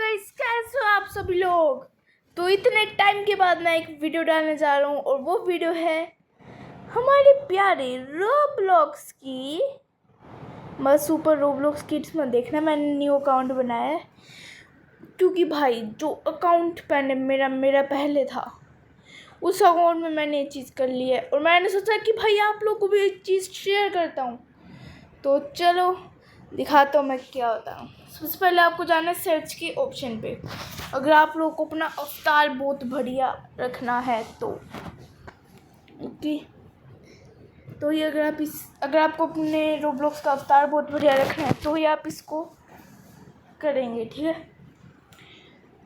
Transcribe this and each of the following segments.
Guys, कैसे हो आप सभी लोग। तो इतने टाइम के बाद मैं एक वीडियो डालने जा रहा हूँ और वो वीडियो है हमारे प्यारे रोब्लॉक्स की। बस सुपर रोब्लॉक्स किड्स में देखना, मैंने न्यू अकाउंट बनाया है क्योंकि भाई जो अकाउंट मेरा पहले था उस अकाउंट में मैंने ये चीज़ कर ली है और मैंने सोचा कि भाई आप लोग को भी एक चीज़ शेयर करता हूँ। तो चलो दिखाता हूँ मैं क्या होता हूँ। सबसे पहले आपको जाना है सर्च के ऑप्शन पे। अगर आप लोग को अपना अवतार बहुत बढ़िया रखना है तो ओके, तो ये अगर आपको अपने रोब्लॉक्स का अवतार बहुत बढ़िया रखना है तो ये आप इसको करेंगे, ठीक है।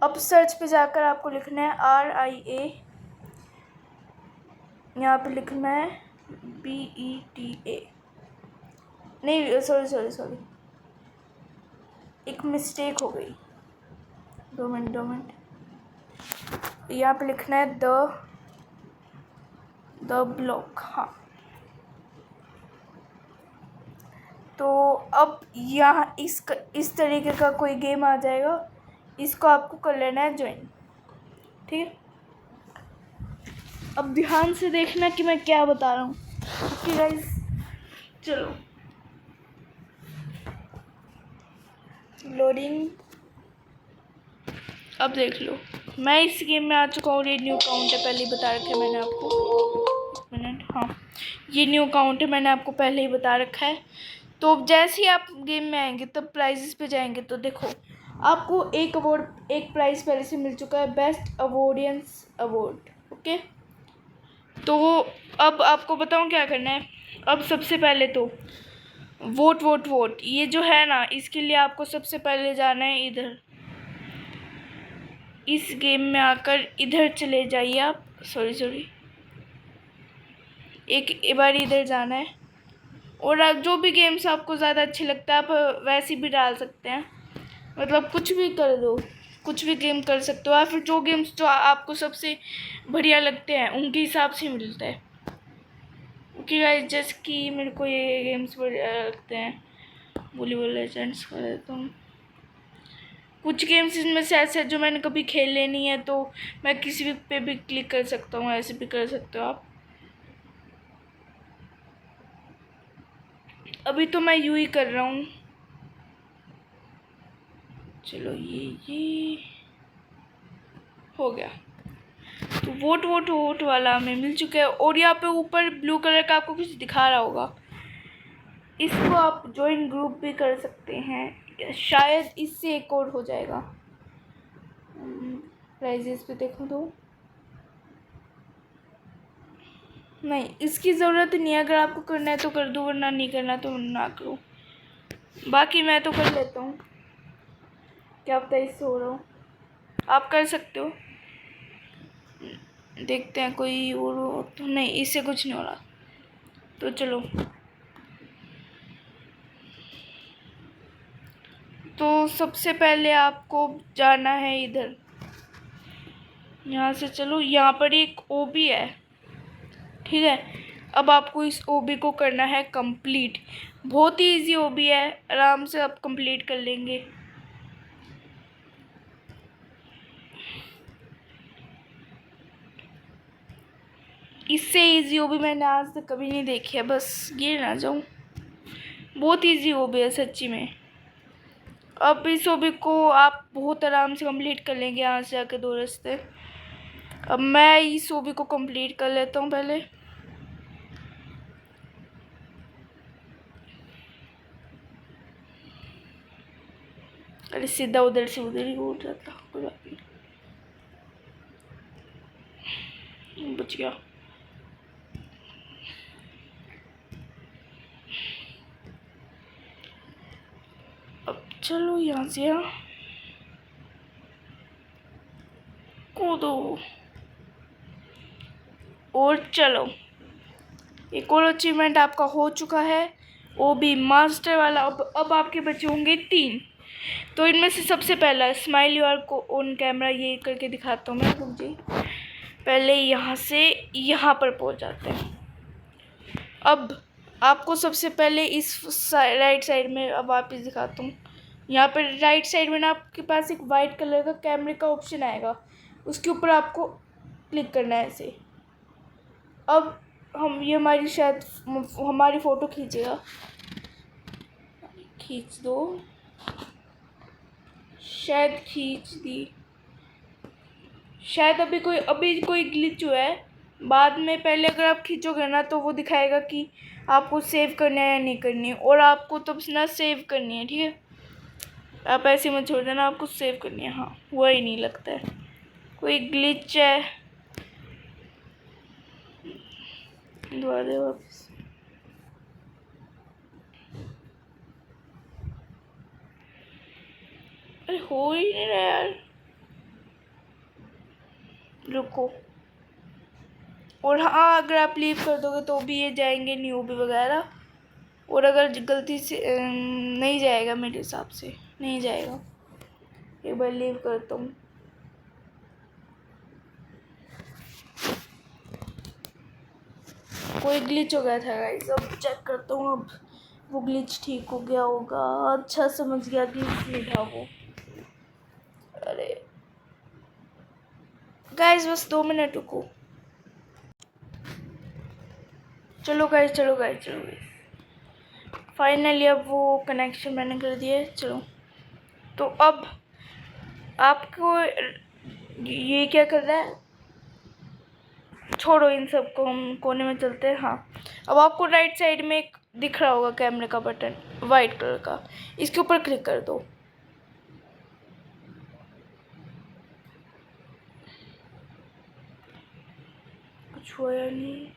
अब सर्च पे जाकर आपको लिखना है RIA, यहाँ पे लिखना है BETA, नहीं सॉरी एक मिस्टेक हो गई, दो मिनट। यहाँ पे लिखना है द ब्लॉक, हाँ। तो अब यहाँ इस तरीके का कोई गेम आ जाएगा, इसको आपको कर लेना है ज्वाइन, ठीक है। अब ध्यान से देखना कि मैं क्या बता रहा हूँ, ओके गाइस। चलो लोडिंग, अब देख लो मैं इस गेम में आ चुका हूँ। ये न्यू अकाउंट है, पहले ही बता रखा है मैंने आपको। एक मिनट, हाँ ये न्यू अकाउंट है, मैंने आपको पहले ही बता रखा है। तो जैसे ही आप गेम में आएंगे तब प्राइजेस पे जाएंगे तो देखो आपको एक प्राइज़ पहले से मिल चुका है, बेस्ट अवॉर्डियंस अवार्ड, ओके। तो अब आपको बताऊँ क्या करना है। अब सबसे पहले तो वोट ये जो है ना, इसके लिए आपको सबसे पहले जाना है इधर, इस गेम में आकर इधर चले जाइए आप, सॉरी एक बार इधर जाना है और आप जो भी गेम्स आपको ज़्यादा अच्छे लगता है आप वैसे भी डाल सकते हैं, मतलब कुछ भी कर दो, कुछ भी गेम कर सकते हो, या फिर जो गेम्स जो आपको सबसे बढ़िया लगते हैं उनके हिसाब से मिलता है, ओके गाइस। जैसे कि मेरे को ये गेम्स बढ़िया लगते हैं, वॉलीबॉल लेजेंड्स कर देता हूँ। कुछ गेम्स इनमें से ऐसे हैं जो मैंने कभी खेले नहीं है तो मैं किसी भी पे भी क्लिक कर सकता हूँ, ऐसे भी कर सकते हो आप। अभी तो मैं यूँ ही कर रहा हूँ। चलो ये हो गया। तो वोट वाला हमें मिल चुका है और यहाँ पे ऊपर ब्लू कलर का आपको कुछ दिखा रहा होगा, इसको आप ज्वाइन ग्रुप भी कर सकते हैं, शायद इससे एक और हो जाएगा। प्राइजेस पे देखो तो नहीं, इसकी ज़रूरत नहीं है। अगर आपको करना है तो कर दो, वरना नहीं करना तो ना करो। बाकी मैं तो कर लेता हूँ, क्या पता इससे हो रहा हो, आप कर सकते हो। देखते हैं कोई और हो तो, नहीं इससे कुछ नहीं हो रहा। तो चलो, तो सबसे पहले आपको जाना है इधर, यहाँ से चलो, यहाँ पर एक ओबी है, ठीक है। अब आपको इस ओबी को करना है कंप्लीट, बहुत ही इजी ओबी है, आराम से आप कंप्लीट कर लेंगे। इससे इजी ओबी मैंने आज तक कभी नहीं देखी है, बस गिर ना जाऊँ, बहुत इजी ओबी है सच्ची में। अब इस ओबी को आप बहुत आराम से कंप्लीट कर लेंगे, यहाँ से आके 2 रास्ते। अब मैं इस ओबी को कंप्लीट कर लेता हूँ पहले। अरे सीधा उधर से उधर ही उठ जाता, कोई बात नहीं, बच गया। अब चलो यहाँ से कूदो और चलो, एक और अचीवमेंट आपका हो चुका है, वो भी मास्टर वाला। अब आपके बचे होंगे 3। तो इनमें से सबसे पहला स्माइल यू आर को ऑन कैमरा, ये करके दिखाता हूँ मैं, रुक जी। पहले यहाँ से यहाँ पर पहुँच जाते हैं। अब आपको सबसे पहले इस राइट साइड में, अब वापस दिखाता हूँ, यहाँ पर राइट साइड में ना आपके पास एक वाइट कलर का कैमरे का ऑप्शन आएगा, उसके ऊपर आपको क्लिक करना है ऐसे। अब हम ये हमारी शायद हमारी फ़ोटो खींचेगा, खींच दो, शायद खींच दी, शायद अभी कोई ग्लिच हुआ है। बाद में पहले अगर आप खींचोगे ना तो वो दिखाएगा कि आपको सेव करना है या नहीं करनी है, और आपको तब ना सेव करनी है, ठीक है। आप ऐसे मत छोड़ देना, आपको सेव करनी है। हाँ, हुआ ही नहीं लगता है, कोई ग्लिच है। दुआ दे वापस। अरे हो ही नहीं रहा यार, रुको। और हाँ, अगर आप लीव कर दोगे तो भी ये जाएंगे न्यूबी वगैरह, और अगर गलती से नहीं जाएगा, मेरे हिसाब से नहीं जाएगा। एक बार लीव करता हूँ। कोई ग्लिच हो गया था गाइस, अब चेक करता हूँ। अब वो ग्लिच ठीक हो गया होगा। अच्छा, समझ गया, ग्लिच नहीं था वो। अरे गाइस, बस 2 मिनट रुको। चलो गाइस, फाइनली अब वो कनेक्शन मैंने कर दिया है। चलो, तो अब आपको ये क्या कर रहा है, छोड़ो इन सब को, हम कोने में चलते हैं। हाँ, अब आपको राइट साइड में एक दिख रहा होगा कैमरे का बटन, वाइट कलर का, इसके ऊपर क्लिक कर दो। कुछ हुआ या नहीं?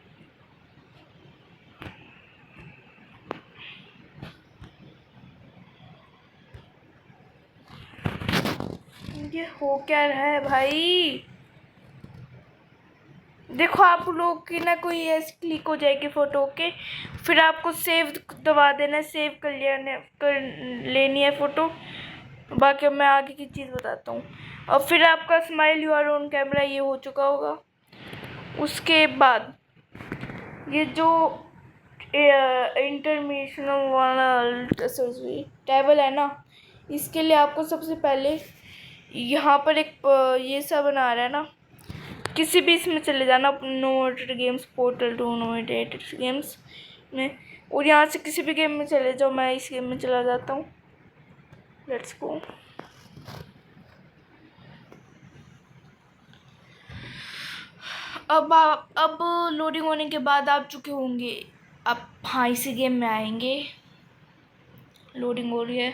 ये हो क्या रहा है भाई? देखो, आप लोग की ना कोई ऐसी क्लिक हो जाएगी फ़ोटो के, फिर आपको सेव दबा देना, सेव कर लेनी है फ़ोटो। बाकी मैं आगे की चीज़ बताता हूँ। और फिर आपका smile you are on camera ये हो चुका होगा। उसके बाद ये जो इंटरनेशनल वाला टेबल है ना, इसके लिए आपको सबसे पहले यहाँ पर एक ये सा बना रहा है ना, किसी भी इसमें चले जाना, नोवेटेड गेम्स पोर्टल टू नोवेटेड गेम्स में, और यहाँ से किसी भी गेम में चले जाओ। मैं इस गेम में चला जाता हूँ, लेट्स गो। अब लोडिंग होने के बाद आप चुके होंगे, आप हाँ इसी गेम में आएंगे। लोडिंग हो रही है,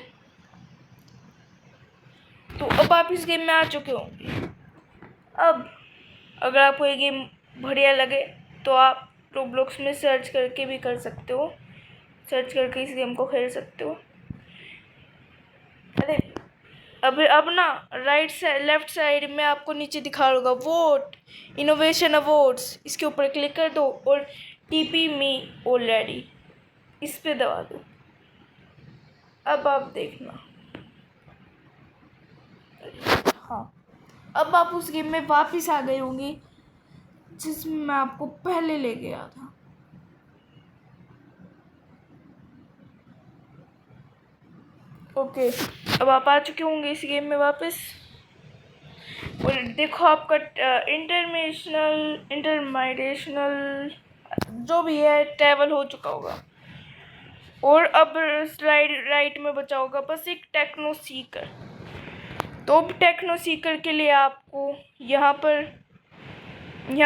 तो अब आप इस गेम में आ चुके होंगे। अब अगर आपको ये गेम बढ़िया लगे तो आप रोब्लॉक्स में सर्च करके भी कर सकते हो, सर्च करके इस गेम को खेल सकते हो। अरे अब ना लेफ्ट साइड में आपको नीचे दिखा होगा वोट इनोवेशन अवार्ड्स, इसके ऊपर क्लिक कर दो और टीपी मी ऑलरेडी इस पे दबा दो। अब आप देखना, हाँ, अब आप उस गेम में वापस आ गए होंगे जिसमें मैं आपको पहले ले गया था। ओके, अब आप आ चुके होंगे इस गेम में वापस, और देखो आपका इंटरमाइडेशनल जो भी है टेबल हो चुका होगा, और अब राइट में बचा होगा बस एक टेक्नो सीकर। तो अब टेक्नो सीकर के लिए आपको यहाँ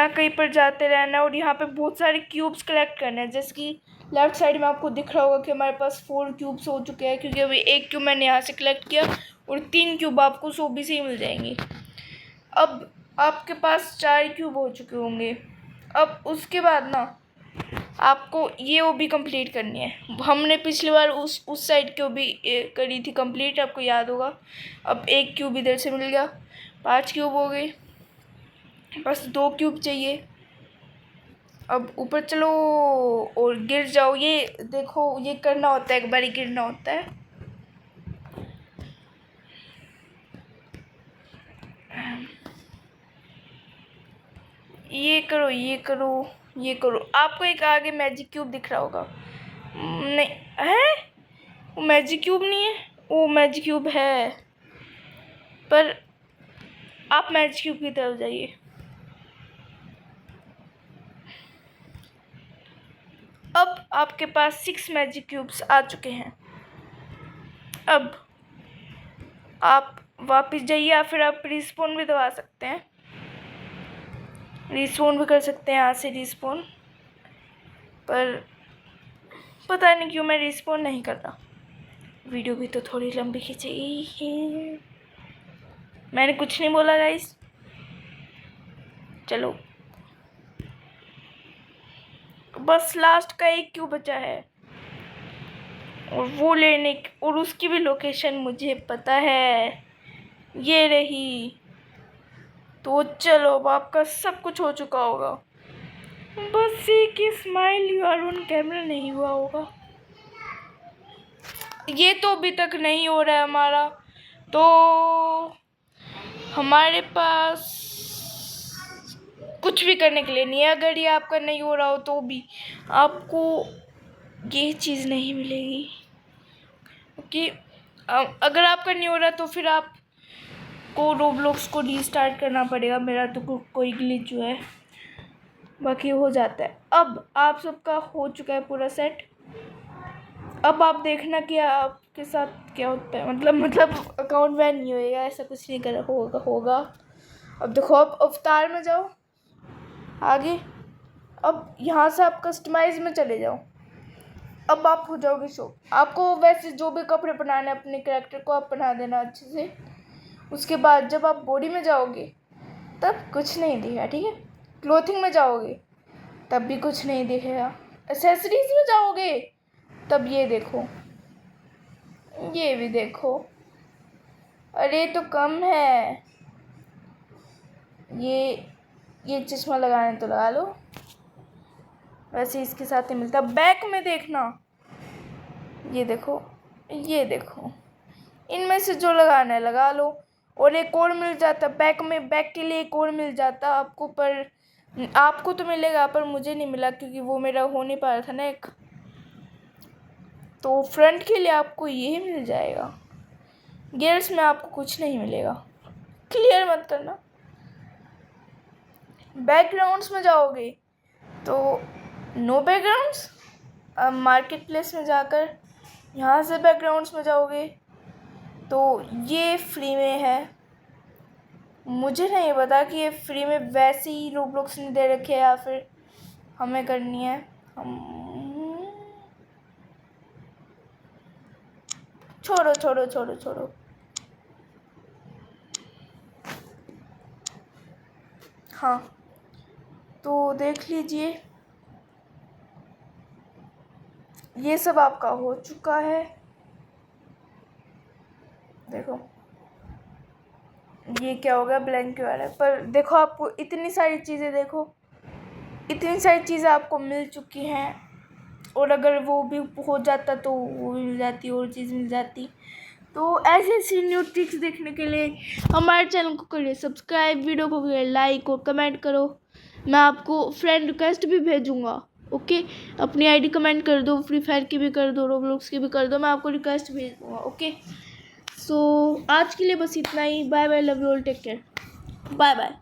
कहीं पर जाते रहना है, और यहाँ पे बहुत सारे क्यूब्स कलेक्ट करने हैं। जैसे कि लेफ्ट साइड में आपको दिख रहा होगा कि हमारे पास 4 क्यूब्स हो चुके हैं, क्योंकि अभी 1 क्यूब मैंने यहाँ से कलेक्ट किया, और 3 क्यूब आपको सोबी से ही मिल जाएंगे। अब आपके पास 4 क्यूब हो चुके होंगे। अब उसके बाद ना आपको ये वो भी कंप्लीट करनी है। हमने पिछली बार उस साइड की वो भी करी थी कंप्लीट, आपको याद होगा। अब 1 क्यूब इधर से मिल गया, 5 क्यूब हो गए, बस 2 क्यूब चाहिए। अब ऊपर चलो और गिर जाओ। ये देखो, ये करना होता है, एक बारी गिरना होता है। ये करो, ये करो, ये करो। आपको एक आगे मैजिक क्यूब दिख रहा होगा। नहीं है, वो मैजिक क्यूब नहीं है, वो मैजिक क्यूब है, पर आप मैजिक क्यूब की तरफ जाइए। अब आपके पास 6 मैजिक क्यूब्स आ चुके हैं। अब आप वापस जाइए, या फिर आप रिस्पॉन भी दबा सकते हैं, रिस्पॉन भी कर सकते हैं यहाँ से रिस्पॉन, पर पता नहीं क्यों मैं रिस्पॉन नहीं कर रहा। वीडियो भी तो थोड़ी लंबी खींची। मैंने कुछ नहीं बोला गाइस। चलो बस लास्ट का एक क्यों बचा है, और वो लेने और उसकी भी लोकेशन मुझे पता है, ये रही। तो चलो अब आपका सब कुछ हो चुका होगा, बस एक smile you are on camera नहीं हुआ होगा। ये तो अभी तक नहीं हो रहा है हमारा, तो हमारे पास कुछ भी करने के लिए नहीं है। अगर ये आपका नहीं हो रहा हो तो भी आपको ये चीज़ नहीं मिलेगी, क्योंकि अगर आपका नहीं हो रहा तो फिर आपको रोब्लॉक्स को रीस्टार्ट करना पड़ेगा। मेरा तो कोई ग्लिच जो है, बाकी हो जाता है। अब आप सबका हो चुका है पूरा सेट। अब आप देखना कि आपके साथ क्या होता है, मतलब अकाउंट बैन नहीं होएगा, ऐसा कुछ नहीं कर होगा। अब देखो, अब अवतार में जाओ आगे। अब यहाँ से आप कस्टमाइज में चले जाओ। अब आप हो जाओगे शो। आपको वैसे जो भी कपड़े पहनाने अपने कैरेक्टर को आप पहना देना अच्छे से। उसके बाद जब आप बॉडी में जाओगे तब कुछ नहीं दिखेगा, ठीक है। क्लोथिंग में जाओगे तब भी कुछ नहीं दिखेगा। एक्सेसरीज में जाओगे तब ये देखो, ये भी देखो, अरे तो कम है। ये चश्मा लगाने तो लगा लो, वैसे इसके साथ ही मिलता। बैक में देखना, ये देखो, ये देखो, इनमें से जो लगाना है लगा लो। और एक और मिल जाता बैक में, बैक के लिए एक और मिल जाता आपको, पर आपको तो मिलेगा पर मुझे नहीं मिला, क्योंकि वो मेरा हो नहीं पा रहा था ना एक। तो फ्रंट के लिए आपको ये मिल जाएगा। गियर्स में आपको कुछ नहीं मिलेगा, क्लियर मत करना। बैकग्राउंड्स में जाओगे तो नो बैकग्राउंड्स। अब मार्केट प्लेस में जाकर यहाँ से बैकग्राउंड्स में जाओगे तो ये फ्री में है। मुझे नहीं पता कि ये फ्री में वैसे ही रोब्लॉक्स ने दे रखे है या फिर हमें करनी है। छोड़ो छोड़ो छोड़ो छोड़ो। हाँ तो देख लीजिए, ये सब आपका हो चुका है। देखो ये क्या होगा, ब्लैंक क्यों आ रहा है। पर देखो आपको इतनी सारी चीज़ें, देखो इतनी सारी चीज़ें आपको मिल चुकी हैं। और अगर वो भी हो जाता तो वो भी मिल जाती, और चीज़ मिल जाती। तो ऐसे ऐसी न्यू ट्रिक्स देखने के लिए हमारे चैनल को करिए सब्सक्राइब, वीडियो को करिए लाइक और कमेंट करो। मैं आपको फ्रेंड रिक्वेस्ट भी भेजूँगा, ओके। अपनी आईडी कमेंट कर दो, फ्री फायर की भी कर दो, रोब्लॉक्स की भी कर दो, मैं आपको रिक्वेस्ट भेज दूँगा, ओके। सो आज के लिए बस इतना ही। Bye bye, love you all, take care, bye bye.